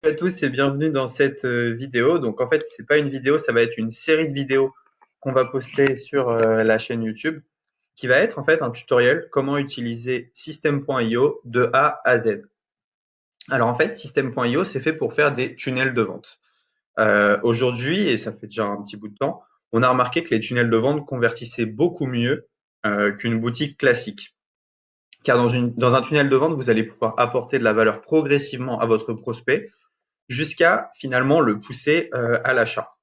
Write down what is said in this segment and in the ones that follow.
à tous et bienvenue dans cette vidéo. Donc en fait, c'est pas une vidéo, ça va être une série de vidéos qu'on va poster sur la chaîne YouTube, qui va être en fait un tutoriel comment utiliser System.io de A à Z. Alors en fait, System.io, c'est fait pour faire des tunnels de vente. Aujourd'hui, et ça fait déjà un petit bout de temps, on a remarqué que les tunnels de vente convertissaient beaucoup mieux qu'une boutique classique. Car dans un tunnel de vente, vous allez pouvoir apporter de la valeur progressivement à votre prospect jusqu'à finalement le pousser à l'achat.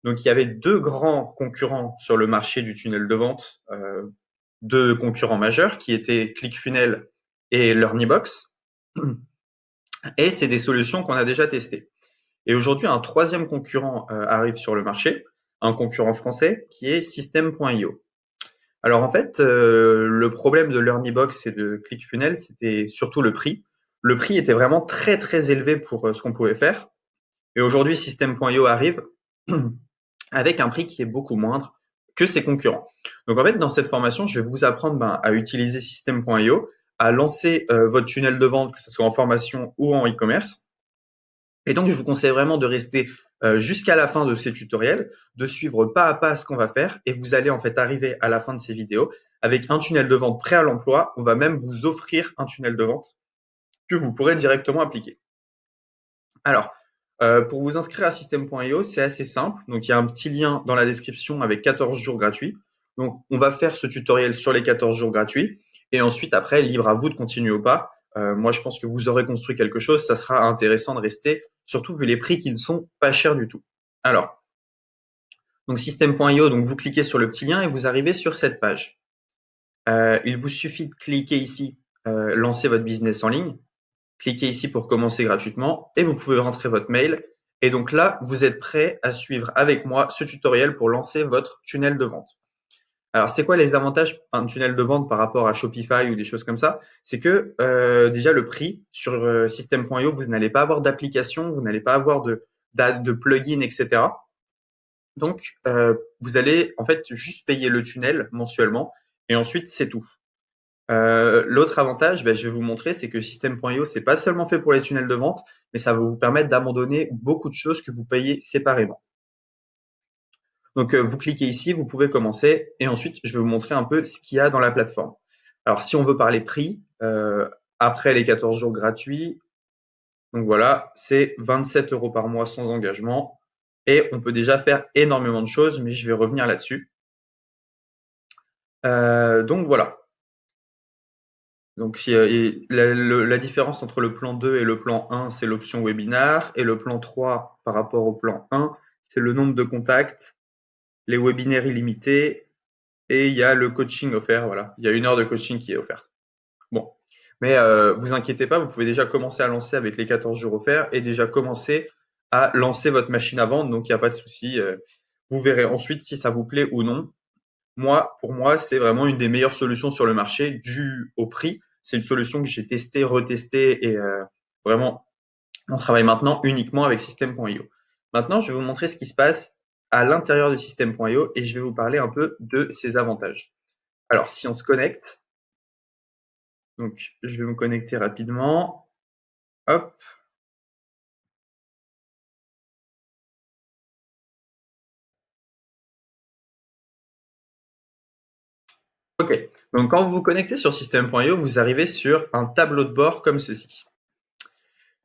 Donc il y avait deux grands concurrents sur le marché du tunnel de vente, deux concurrents majeurs qui étaient ClickFunnels et LearnyBox. Et c'est des solutions qu'on a déjà testées. Et aujourd'hui, un troisième concurrent arrive sur le marché, un concurrent français qui est System.io. Alors en fait, le problème de LearnyBox et de ClickFunnels, c'était surtout le prix. Le prix était vraiment très très élevé pour ce qu'on pouvait faire. Et aujourd'hui, System.io arrive avec un prix qui est beaucoup moindre que ses concurrents. Donc en fait, dans cette formation, je vais vous apprendre à utiliser System.io, à lancer votre tunnel de vente, que ce soit en formation ou en e-commerce. Et donc, je vous conseille vraiment de rester jusqu'à la fin de ces tutoriels, de suivre pas à pas ce qu'on va faire, et vous allez en fait arriver à la fin de ces vidéos avec un tunnel de vente prêt à l'emploi. On va même vous offrir un tunnel de vente que vous pourrez directement appliquer. Alors, pour vous inscrire à System.io, c'est assez simple. Donc, il y a un petit lien dans la description avec 14 jours gratuits. Donc, on va faire ce tutoriel sur les 14 jours gratuits. Et ensuite, après, libre à vous de continuer ou pas. Moi, je pense que vous aurez construit quelque chose. Ça sera intéressant de rester, surtout vu les prix qui ne sont pas chers du tout. Alors, donc System.io, donc vous cliquez sur le petit lien et vous arrivez sur cette page. Il vous suffit de cliquer ici, lancer votre business en ligne. Cliquez ici pour commencer gratuitement et vous pouvez rentrer votre mail. Et donc là, vous êtes prêt à suivre avec moi ce tutoriel pour lancer votre tunnel de vente. Alors, c'est quoi les avantages d'un tunnel de vente par rapport à Shopify ou des choses comme ça? C'est que déjà le prix sur System.io, vous n'allez pas avoir d'application, vous n'allez pas avoir de plugin, etc. Donc, vous allez en fait juste payer le tunnel mensuellement et ensuite c'est tout. L'autre avantage, je vais vous montrer, c'est que System.io, c'est pas seulement fait pour les tunnels de vente, mais ça va vous permettre d'abandonner beaucoup de choses que vous payez séparément. Donc, vous cliquez ici, vous pouvez commencer, et ensuite, je vais vous montrer un peu ce qu'il y a dans la plateforme. Alors, si on veut parler prix, après les 14 jours gratuits, donc voilà, c'est 27 € par mois sans engagement, et on peut déjà faire énormément de choses, mais je vais revenir là-dessus. Donc voilà. Donc, la différence entre le plan 2 et le plan 1, c'est l'option webinar. Et le plan 3, par rapport au plan 1, c'est le nombre de contacts, les webinaires illimités et il y a le coaching offert. Voilà, il y a 1 heure de coaching qui est offerte. Bon, mais vous inquiétez pas, vous pouvez déjà commencer à lancer avec les 14 jours offerts et déjà commencer à lancer votre machine à vendre. Donc, il n'y a pas de souci. Vous verrez ensuite si ça vous plaît ou non. Pour moi, c'est vraiment une des meilleures solutions sur le marché dû au prix. C'est une solution que j'ai testée, retestée et vraiment, on travaille maintenant uniquement avec System.io. Maintenant, je vais vous montrer ce qui se passe à l'intérieur de System.io et je vais vous parler un peu de ses avantages. Alors, si on se connecte, donc je vais me connecter rapidement. Hop. OK. Donc, quand vous vous connectez sur System.io, vous arrivez sur un tableau de bord comme ceci.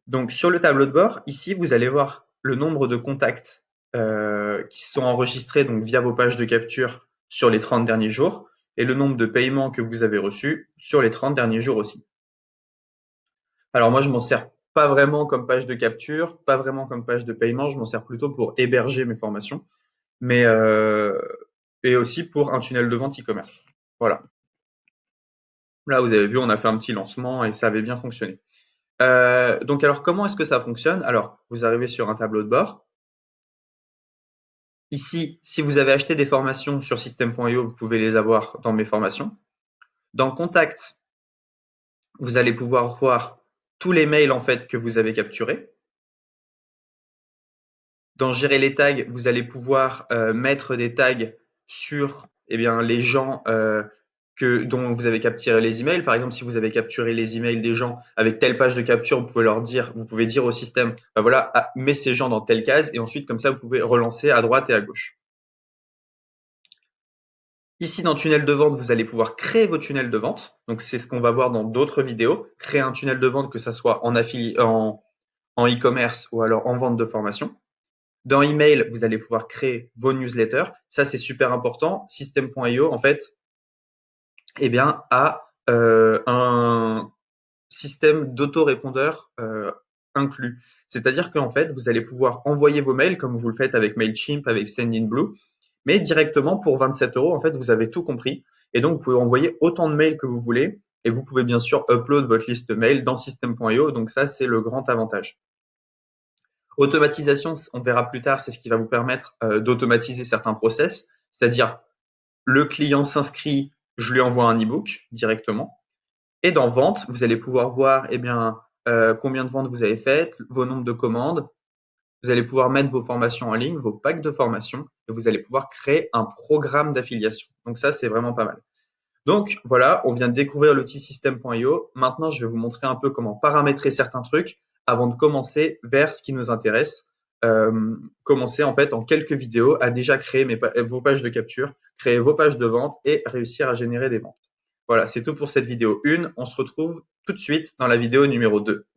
Donc, sur le tableau de bord, ici, vous allez voir le nombre de contacts qui sont enregistrés donc, via vos pages de capture sur les 30 derniers jours et le nombre de paiements que vous avez reçus sur les 30 derniers jours aussi. Alors, moi, je m'en sers pas vraiment comme page de capture, pas vraiment comme page de paiement, je m'en sers plutôt pour héberger mes formations, mais et aussi pour un tunnel de vente e-commerce. Voilà. Là, vous avez vu, on a fait un petit lancement et ça avait bien fonctionné. Donc, alors, comment est-ce que ça fonctionne? Alors, vous arrivez sur un tableau de bord. Ici, si vous avez acheté des formations sur System.io, vous pouvez les avoir dans mes formations. Dans Contact, vous allez pouvoir voir tous les mails en fait que vous avez capturés. Dans Gérer les tags, vous allez pouvoir mettre des tags sur les gens dont vous avez capturé les emails. Par exemple, si vous avez capturé les emails des gens avec telle page de capture, vous pouvez dire au système, bah voilà, mets ces gens dans telle case, et ensuite, comme ça, vous pouvez relancer à droite et à gauche. Ici, dans tunnel de vente, vous allez pouvoir créer vos tunnels de vente. Donc, c'est ce qu'on va voir dans d'autres vidéos. Créer un tunnel de vente, que ça soit en e-commerce ou alors en vente de formation. Dans email, vous allez pouvoir créer vos newsletters. Ça, c'est super important. System.io, en fait, eh bien, a un système d'autorépondeur inclus. C'est-à-dire qu'en fait, vous allez pouvoir envoyer vos mails comme vous le faites avec Mailchimp, avec Sendinblue, mais directement pour 27 euros, en fait, vous avez tout compris. Et donc, vous pouvez envoyer autant de mails que vous voulez. Et vous pouvez bien sûr upload votre liste mail dans System.io. Donc ça, c'est le grand avantage. Automatisation, on verra plus tard, c'est ce qui va vous permettre d'automatiser certains process. C'est-à-dire, le client s'inscrit, je lui envoie un e-book directement. Et dans vente, vous allez pouvoir voir eh bien, combien de ventes vous avez faites, vos nombres de commandes. Vous allez pouvoir mettre vos formations en ligne, vos packs de formation, et vous allez pouvoir créer un programme d'affiliation. Donc ça, c'est vraiment pas mal. Donc voilà, on vient de découvrir l'outil System.io. Maintenant, je vais vous montrer un peu comment paramétrer certains trucs avant de commencer vers ce qui nous intéresse. Commencer en fait en quelques vidéos à déjà créer vos pages de capture, créer vos pages de vente et réussir à générer des ventes. Voilà, c'est tout pour cette vidéo 1. On se retrouve tout de suite dans la vidéo numéro 2.